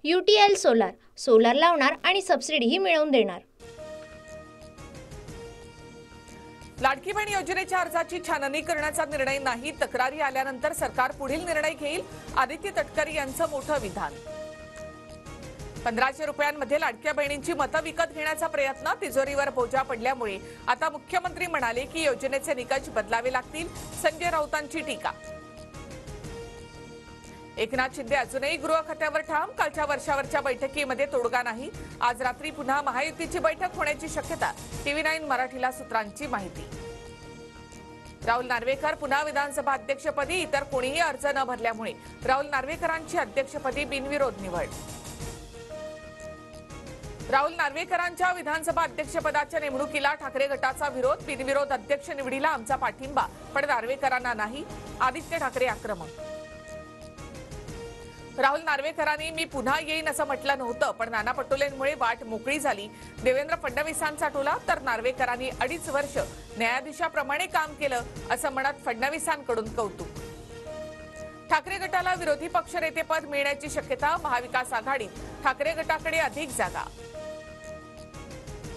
UTL solar solar लावणार आणि सबसिडीही मिळवून देणार। लाडकी बहीण योजनेच्या अर्जाची छाननी करण्याचा निर्णय नाही, तक्रारी आल्यानंतर सरकार पुढील निर्णय घेईल, आदित्य तटकरे यांचं मोठं विधान। 1500 रुपयांमध्ये लाडक्या बहिणींची मतं विकत घेण्याचा प्रयत्न, तिजोरीवर बोजा पडल्यामुळे आता मुख्यमंत्री म्हणाले की योजनेचे निकष बदलावे लागतील, संजय राऊतांची टीका। एकनाथ शिंदे अजूनही गृह खात्यावर ठाम, कालच्या वर्षावरच्या बैठकीमध्ये तोडगा नाही, आज रात्री पुन्हा महायुतीची बैठक होण्याची शक्यता, TV9 मराठीला सूत्रांची माहिती। राहुल नार्वेकर पुन्हा विधानसभा अध्यक्षपदी, इतर कोणीही अर्ज न भरल्यामुळे राहुल नार्वेकरांची अध्यक्षपदी बिनविरोध निवड। राहुल नार्वेकरांच्या विधानसभा अध्यक्षपदाच्या नेमणुकीला ठाकरे गटाचा विरोध, बिनविरोध अध्यक्ष निवडीला आमचा पाठिंबा पण नार्वेकरांना नाही, आदित्य ठाकरे आक्रमक। राहुल नार्वेकरांनी मी पुन्हा येईन असं म्हटलं नव्हतं, पण नाना पटोलेंमुळे वाट मोकळी झाली, देवेंद्र फडणवीसांचा टोला, तर नार्वेकरांनी 2.5 वर्ष न्यायाधीशाप्रमाणे काम केलं असं म्हणत फडणवीसांकडून कौतुक। ठाकरे गटाला विरोधी पक्षनेतेपद मिळण्याची शक्यता, महाविकास आघाडीत ठाकरे गटाकडे अधिक जागा।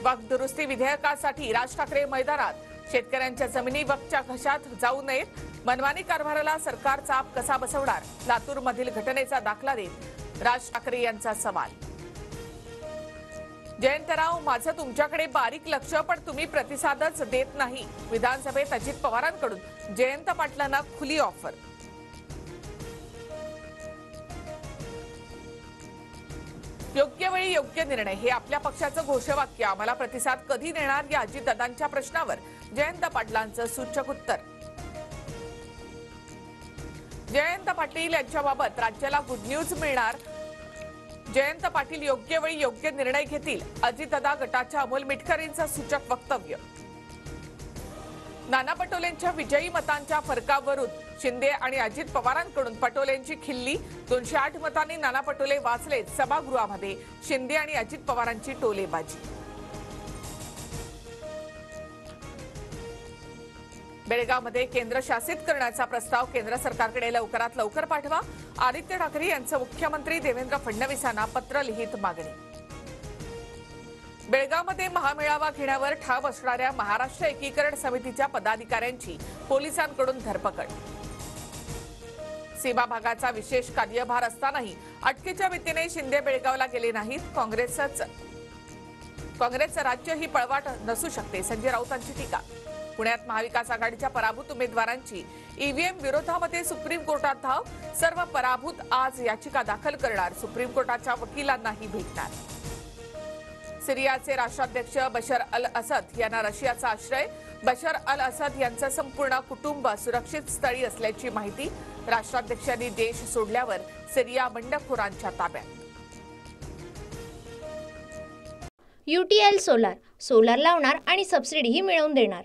वक्फ दुरुस्ती विधेयकासाठी राज ठाकरे मैदानात, शेतकऱ्यांच्या जमिनी वक्फच्या घशात जाऊ नयेत, मनमानी कारभाराला सरकार चाप कसा बसवणार, लातूरमधील घटनेचा दाखला देत राज ठाकरे यांचा सवाल। जयंतराव, माझं तुमच्याकडे बारीक लक्ष, पण तुम्ही प्रतिसादच देत नाही, विधानसभेत अजित पवारांकडून जयंत पाटलांना खुली ऑफर। योग्य वेळी योग्य निर्णय हे आपल्या पक्षाचं घोषवाक्य, आम्हाला प्रतिसाद कधी देणार या अजितदादांच्या प्रश्नावर जयंत पाटलांचं सूचक उत्तर। जयंत पाटील यांच्याबाबत राज्याला गुड न्यूज मिळणार, जयंत पाटील योग्य वेळी योग्य निर्णय घेतील, अजितदादा गटाच्या अमोल मिटकरींचं सूचक वक्तव्य। नाना पटोलेंच्या विजयी मतांच्या फरकावरून शिंदे आणि अजित पवारांकडून पटोलेंची खिल्ली, 208 मतांनी नाना पटोले वाचले, सभागृहामध्ये शिंदे आणि अजित पवारांची टोलेबाजी। बेळगावमध्ये केंद्र शासित करण्याचा प्रस्ताव केंद्र सरकारकडे लवकरात लवकर पाठवा, आदित्य ठाकरे यांचं मुख्यमंत्री देवेंद्र फडणवीसांना पत्र लिहित मागणी। बेळगावमध्ये महामेळावा घेण्यावर ठाव असणाऱ्या महाराष्ट्र एकीकरण समितीच्या पदाधिकाऱ्यांची पोलिसांकडून धरपकड। सीमा भागाचा विशेष कार्यभार असतानाही अटकेच्या भीतीने शिंदे बेळगावला गेले नाहीत, काँग्रेसचं राज्य ही पळवाट नसू शकते, संजय राऊतांची टीका। पुण्यात महाविकास आघाडीच्या पराभूत उमेदवारांची ईव्हीएम विरोधामध्ये सुप्रीम कोर्टात धाव, सर्व पराभूत आज याचिका दाखल करणार, सुप्रीम कोर्टाच्या वकिलांनाही भेटणार। सिरियाचे राष्ट्राध्यक्ष बशर अल असद यांना रशियाचा आश्रय, बशर अल असद यांचं संपूर्ण कुटुंब सुरक्षित स्थळी असल्याची माहिती, राष्ट्राध्यक्षांनी देश सोडल्यावर सिरिया बंडखोरांच्या ताब्यात। UTL सोलार सोलार लावणार आणि सबसिडीही मिळवून देणार।